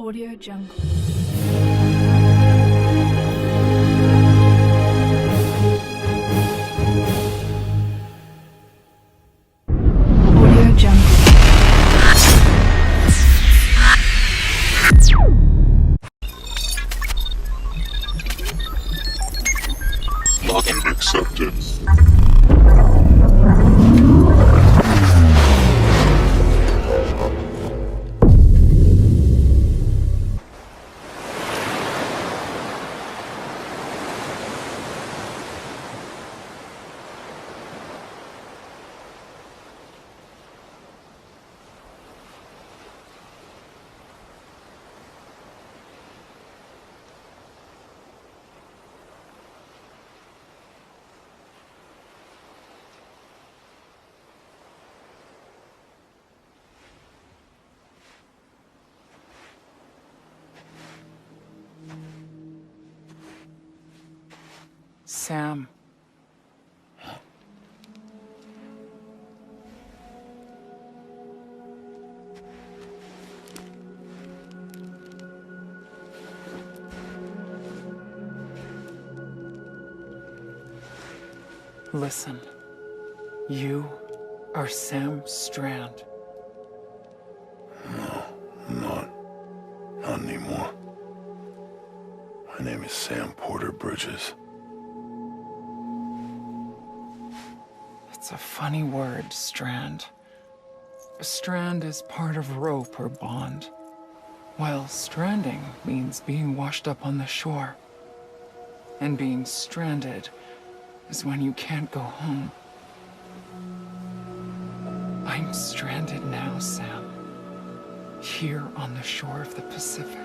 Audio Jungle. Audio Jungle. Login accepted. Sam. Listen. You are Sam Strand. No, I'm not. Not anymore. My name is Sam Porter Bridges. It's a funny word, Strand. A strand is part of rope or bond, while stranding means being washed up on the shore. And being stranded is when you can't go home. I'm stranded now, Sam. Here on the shore of the Pacific.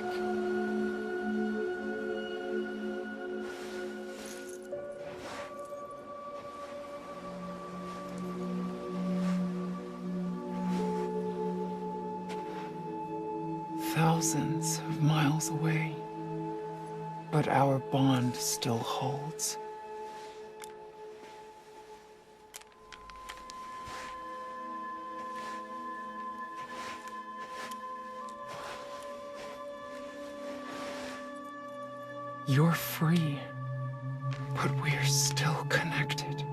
Thousands of miles away, but our bond still holds. You're free, but we're still connected.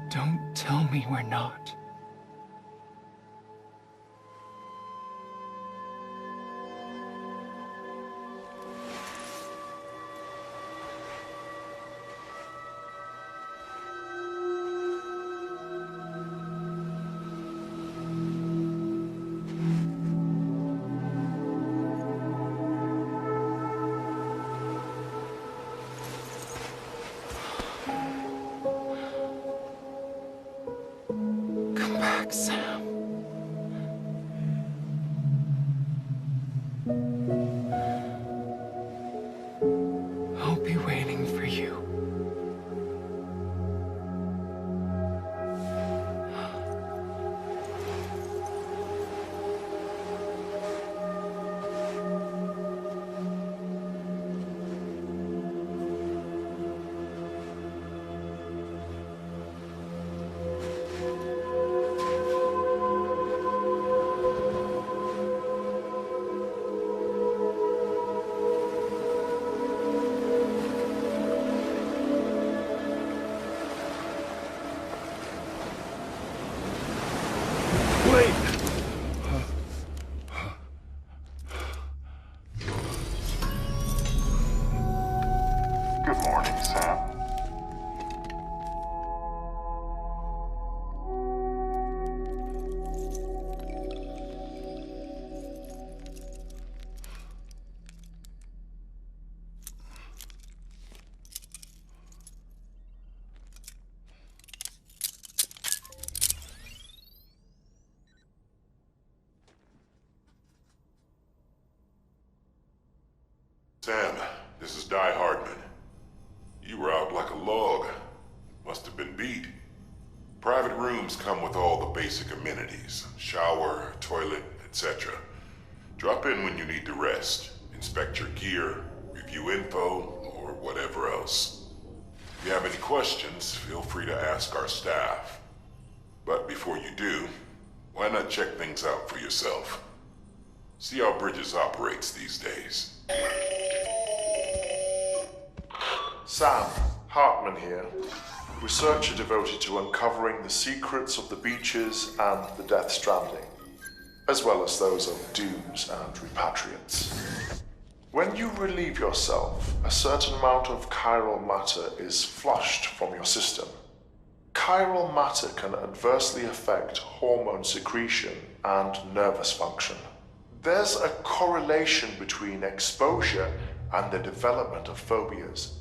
Don't tell me we're not. Come back, Sam. I'll be waiting for you. Wait! Good morning, Sam. Sam, this is Di Hardman. You were out like a log. Must have been beat. Private rooms come with all the basic amenities. Shower, toilet, etc. Drop in when you need to rest. Inspect your gear, review info, or whatever else. If you have any questions, feel free to ask our staff. But before you do, why not check things out for yourself? See how Bridges operates these days. Sam, Hartman here. Researcher devoted to uncovering the secrets of the beaches and the Death Stranding, as well as those of dooms and repatriates. When you relieve yourself, a certain amount of chiral matter is flushed from your system. Chiral matter can adversely affect hormone secretion and nervous function. There's a correlation between exposure and the development of phobias,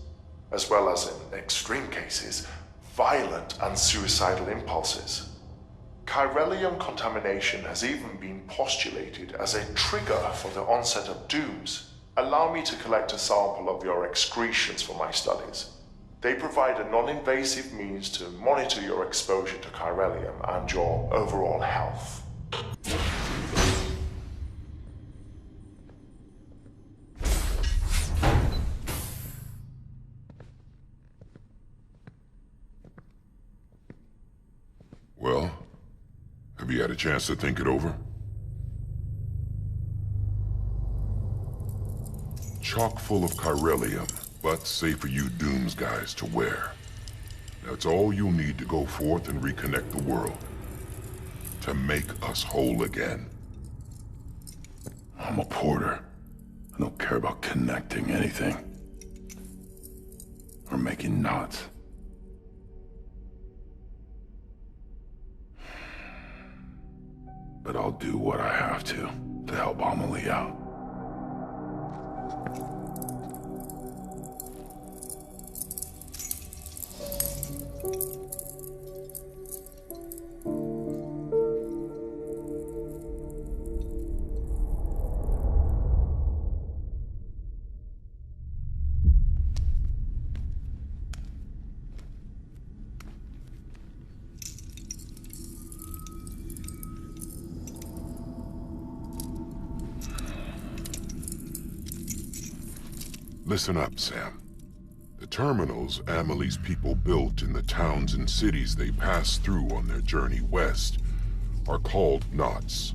as well as, in extreme cases, violent and suicidal impulses. Chiralium contamination has even been postulated as a trigger for the onset of dooms. Allow me to collect a sample of your excretions for my studies. They provide a non-invasive means to monitor your exposure to chiralium and your overall health. Well, have you had a chance to think it over? Chock full of chiralium, but safe for you Dooms guys to wear. That's all you'll need to go forth and reconnect the world. To make us whole again. I'm a porter. I don't care about connecting anything. Or making knots. But I'll do what I have to help Amelie out. Listen up, Sam. The terminals Amelie's people built in the towns and cities they passed through on their journey west are called knots.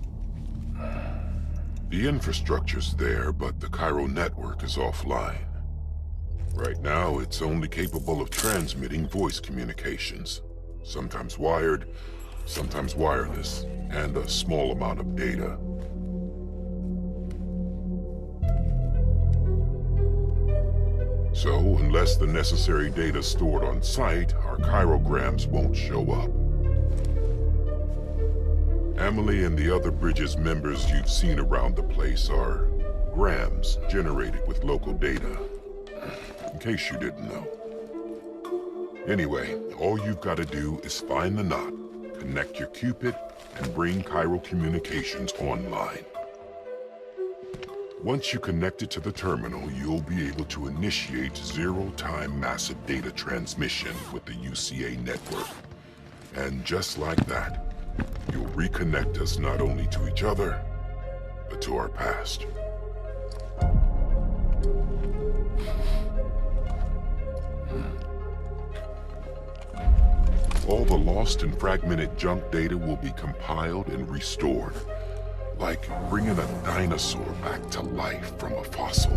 The infrastructure's there, but the chiral network is offline. Right now, it's only capable of transmitting voice communications. Sometimes wired, sometimes wireless, and a small amount of data. So, unless the necessary data's stored on site, our chirograms won't show up. Amelie and the other Bridges members you've seen around the place are grams generated with local data. In case you didn't know. Anyway, all you've got to do is find the knot, connect your Cupid, and bring chiral communications online. Once you connect it to the terminal, you'll be able to initiate zero-time massive data transmission with the UCA network. And just like that, you'll reconnect us not only to each other, but to our past. All the lost and fragmented junk data will be compiled and restored. Like bringing a dinosaur back to life from a fossil.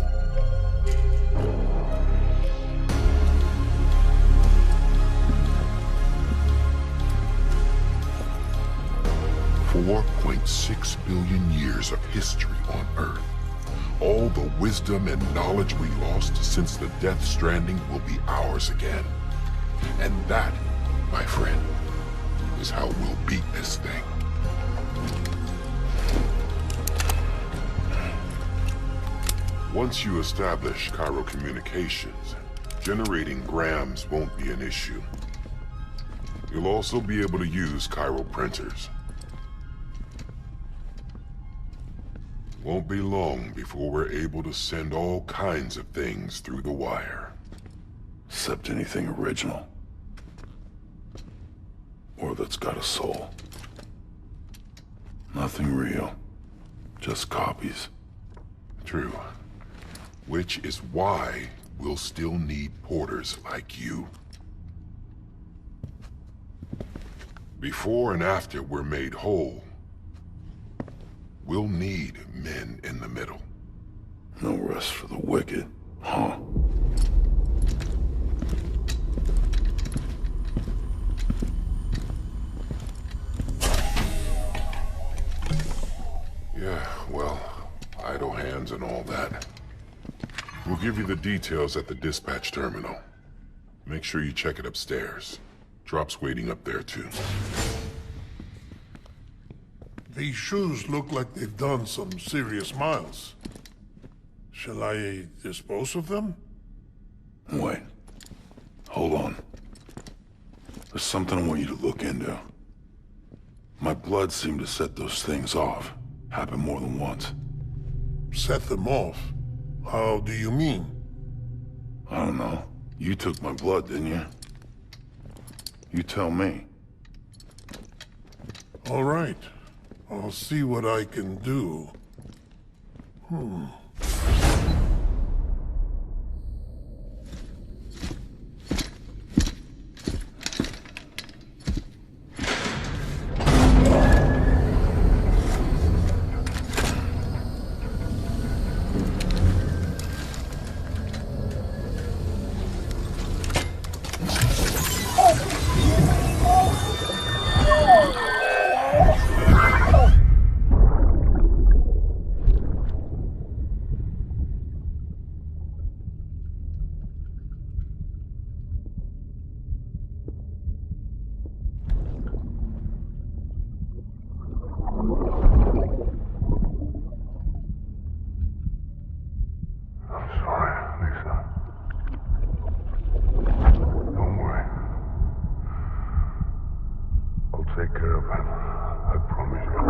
$4.6 billion years of history on Earth. All the wisdom and knowledge we lost since the Death Stranding will be ours again. And that, my friend, is how we'll beat this thing. Once you establish chiral communications, generating grams won't be an issue. You'll also be able to use chiral printers. Won't be long before we're able to send all kinds of things through the wire. Except anything original. Or that's got a soul. Nothing real. Just copies. True. Which is why we'll still need porters like you. Before and after we're made whole, We'll need men in the middle. No rest for the wicked, huh? Yeah, well, idle hands and all that. We'll give you the details at the dispatch terminal. Make sure you check it upstairs. Drop's waiting up there, too. These shoes look like they've done some serious miles. Shall I dispose of them? Wait. Hold on. There's something I want you to look into. My blood seemed to set those things off. Happened more than once. Set them off? How do you mean? I don't know. You took my blood, didn't you? You tell me. All right. I'll see what I can do. Take care of him. I promise you.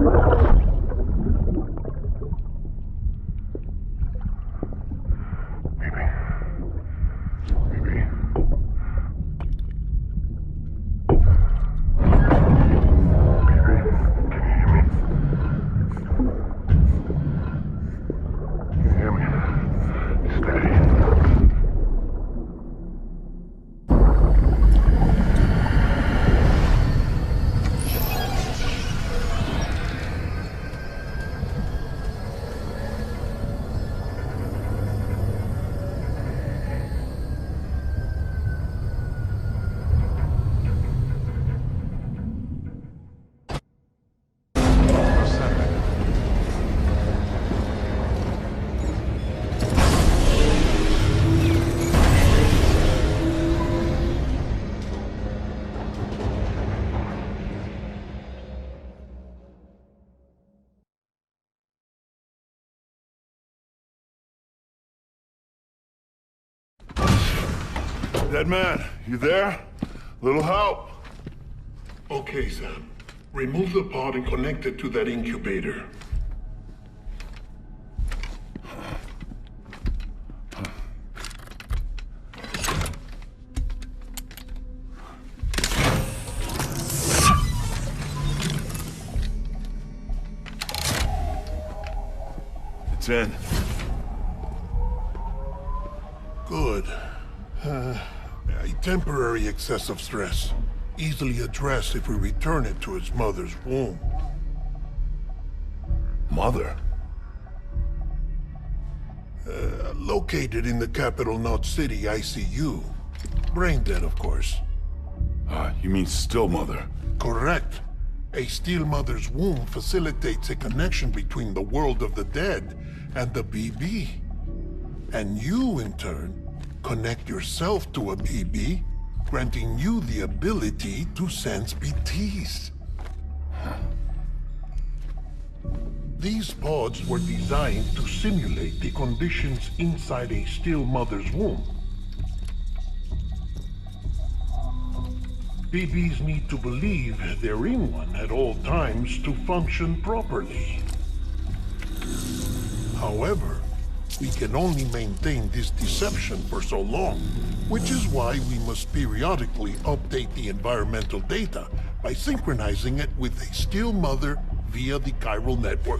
Baby. Baby. Baby, can you hear me? Can you hear me? Steady. Dead man, you there? Little help? Okay, Sam. Remove the pod and connect it to that incubator. It's in. Good. A temporary excess of stress. Easily addressed if we return it to its mother's womb. Mother? Located in the capital Knot City ICU. Brain dead, of course. You mean still mother? Correct. A still mother's womb facilitates a connection between the world of the dead and the BB. And you, in turn, connect yourself to a BB, granting you the ability to sense BTs. These pods were designed to simulate the conditions inside a still mother's womb. BBs need to believe they're in one at all times to function properly. However, we can only maintain this deception for so long, which is why we must periodically update the environmental data by synchronizing it with a still mother via the chiral network.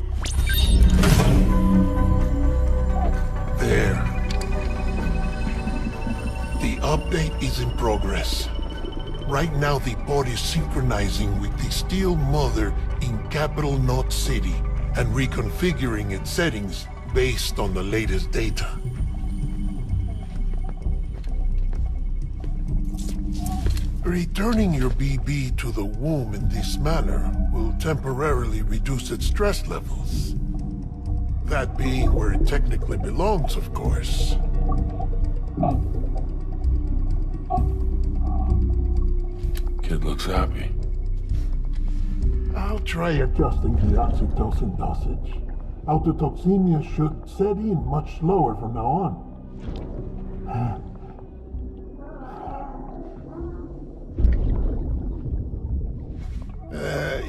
There. The update is in progress. Right now, the pod is synchronizing with the still mother in capital Knot City, and reconfiguring its settings based on the latest data. Returning your BB to the womb in this manner will temporarily reduce its stress levels. That being where it technically belongs, of course. Kid looks happy. I'll try adjusting the oxytocin dosage. Autotoxemia should set in much slower from now on.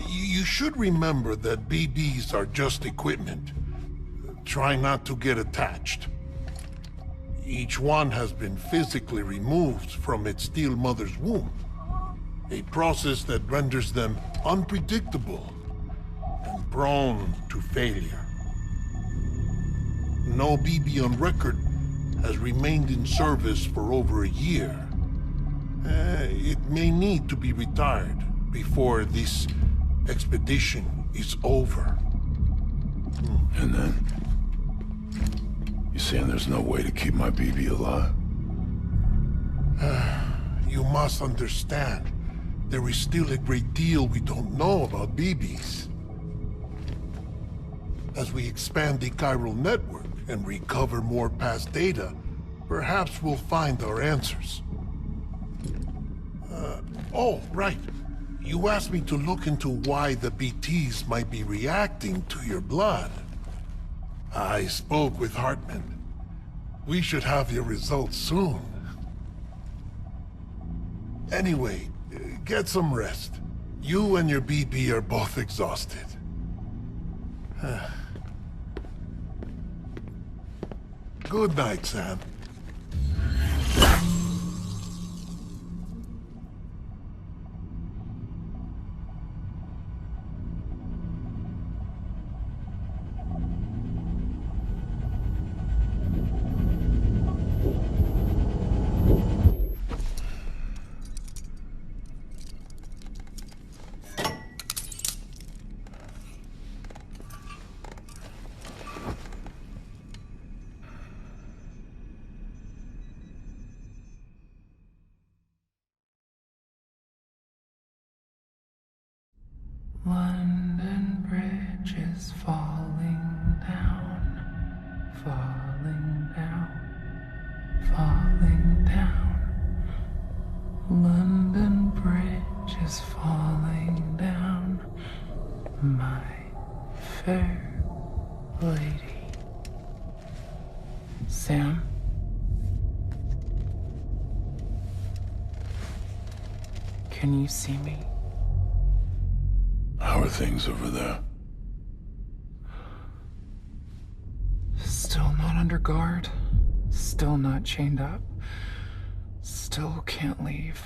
You should remember that BBs are just equipment. Try not to get attached. Each one has been physically removed from its steel mother's womb. A process that renders them unpredictable and prone to failure. No BB on record has remained in service for over a year. It may need to be retired before this expedition is over. And then? You saying there's no way to keep my BB alive? You must understand, there is still a great deal we don't know about BBs. As we expand the chiral network and recover more past data, perhaps we'll find our answers. Oh, right. You asked me to look into why the BTs might be reacting to your blood. I spoke with Hartman. We should have your results soon. Anyway, get some rest. You and your BB are both exhausted. Good night, Sam. London Bridge is falling down, falling down, falling down. London Bridge is falling down, my fair lady. Sam? Can you see me? How are things over there? Still not under guard. Still not chained up. Still can't leave.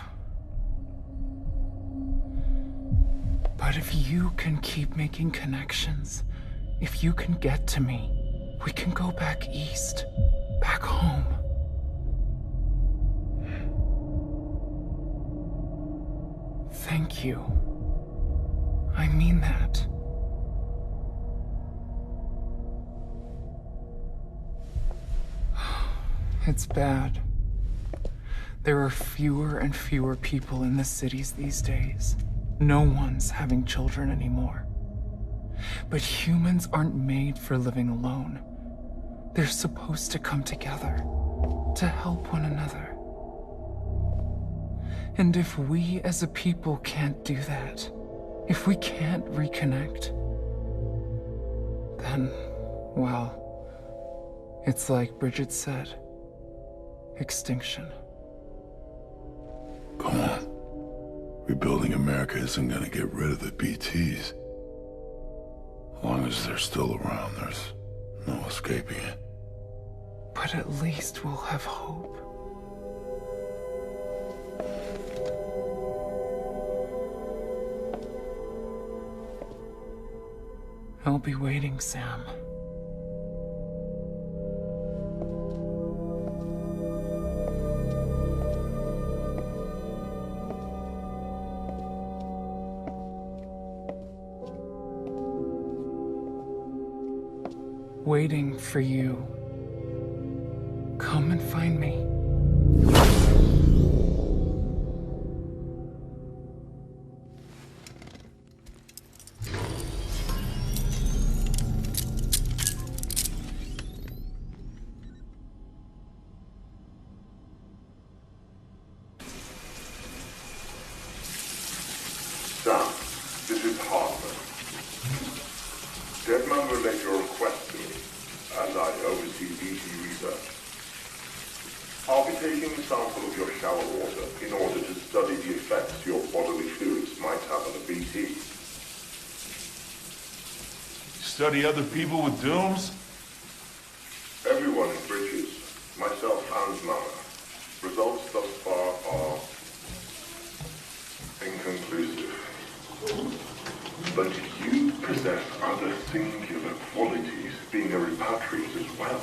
But if you can keep making connections, if you can get to me, we can go back east, back home. Thank you. I mean that. It's bad. There are fewer and fewer people in the cities these days. No one's having children anymore. But humans aren't made for living alone. They're supposed to come together, to help one another. And if we as a people can't do that, if we can't reconnect, then, well, it's like Bridget said, extinction. Come on. Rebuilding America isn't gonna get rid of the BTs. As long as they're still around, there's no escaping it. But at least we'll have hope. I'll be waiting, Sam. waiting for you. Come and find me. Sam, this is Hartman. Deadman relayed your request to me, as I oversee BT research. I'll be taking a sample of your shower water in order to study the effects your bodily fluids might have on a BT. Study other people with dooms? Everyone in Bridges, myself and Mama. Results thus far are inconclusive. But you possess other singular qualities, being a repatriate as well.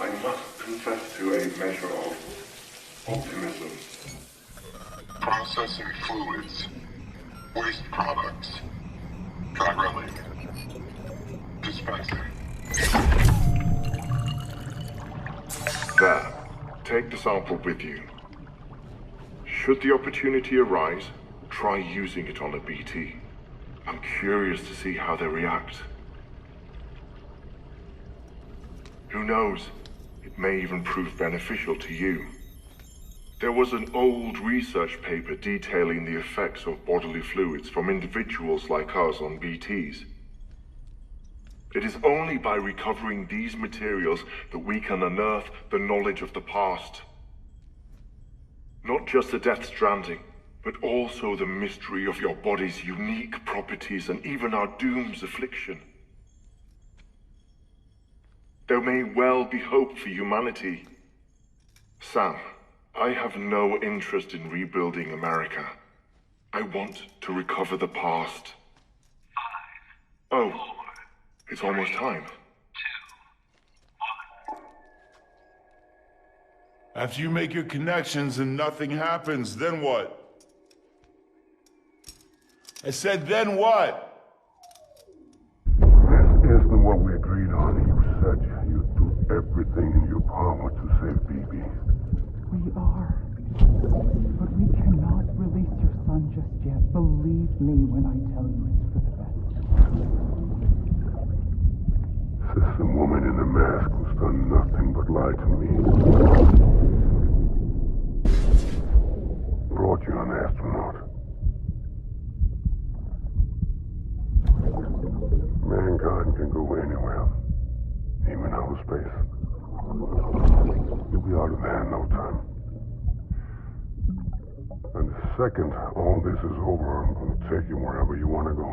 I must confess to a measure of optimism. Processing fluids, waste products, drilling, dispensing. There. Take the sample with you. Should the opportunity arise, try using it on a BT. I'm curious to see how they react. Who knows? It may even prove beneficial to you. There was an old research paper detailing the effects of bodily fluids from individuals like us on BTs. It is only by recovering these materials that we can unearth the knowledge of the past. Not just the Death Stranding, but also the mystery of your body's unique properties and even our doom's affliction. There may well be hope for humanity. Sam, I have no interest in rebuilding America. I want to recover the past. 5, oh, 4, it's almost time. 2, 1. After you make your connections and nothing happens, then what? I said, then what? This isn't what we agreed on. You said you'd do everything in your power to save BB. We are. But we cannot release your son just yet. Believe me when I tell you it's for the best. This woman in the mask who's done nothing but lie to me. Brought you an astronaut. Mankind can go anywhere, even outer space. You'll be out of there in no time. And the second all this is over, I'm going to take you wherever you want to go.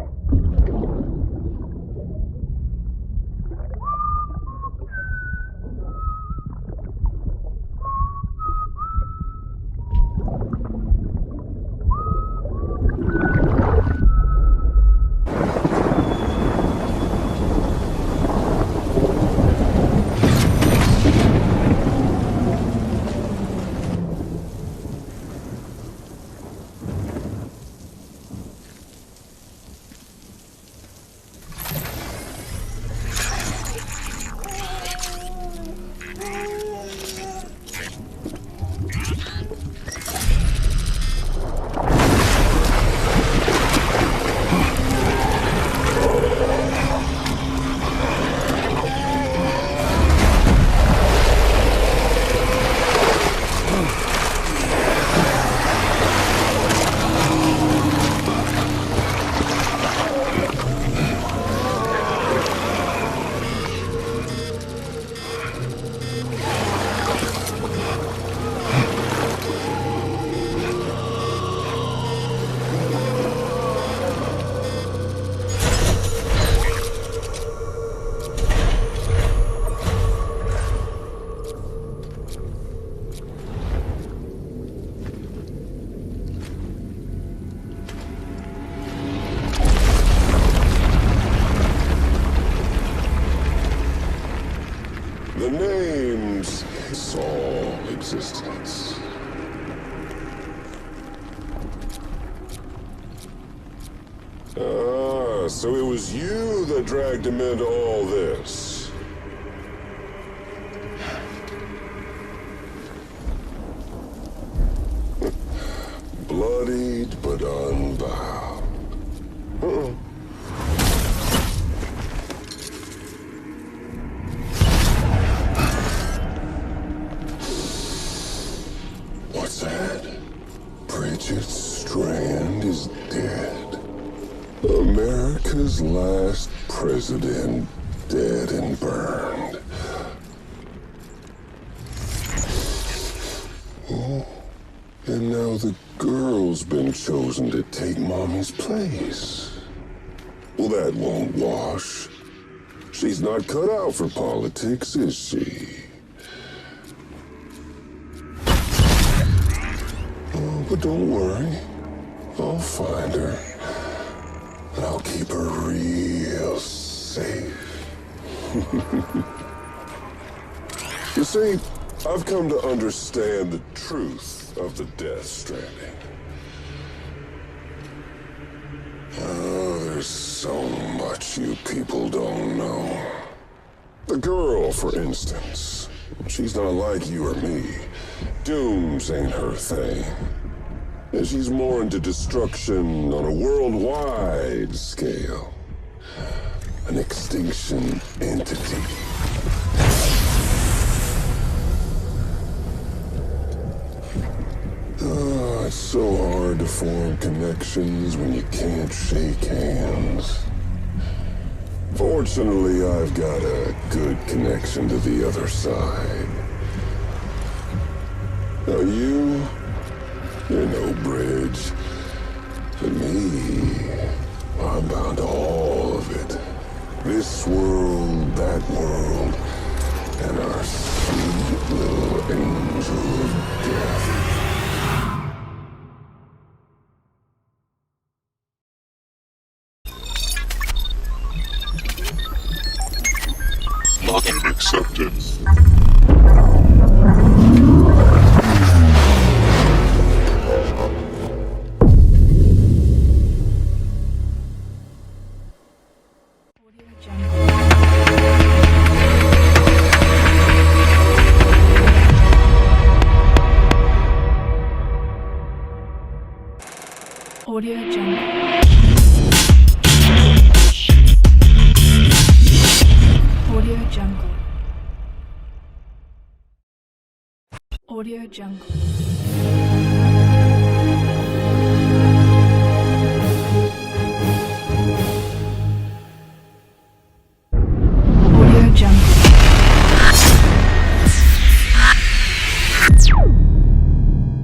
The names saw existence. Ah, so it was you that dragged him into all this. but unbound. What's that? Bridget Strand is dead. America's last president dead and burned. Oh, and now the girl's been chosen to take Mommy's place. Well, that won't wash. She's not cut out for politics, is she? Oh, but don't worry. I'll find her. And I'll keep her real safe. You see, I've come to understand the truth of the Death Stranding. Oh, there's so much you people don't know. The girl, for instance, she's not like you or me. Dooms ain't her thing. And she's more into destruction on a worldwide scale. An extinction entity. Oh, it's so hard to form connections when you can't shake hands. Fortunately, I've got a good connection to the other side. Now you're no bridge. To me, I'm bound to all of it. This world, that world, and our sweet little angel of death. Login accepted. Audio Jungle. Audio Jungle. Audio Jungle.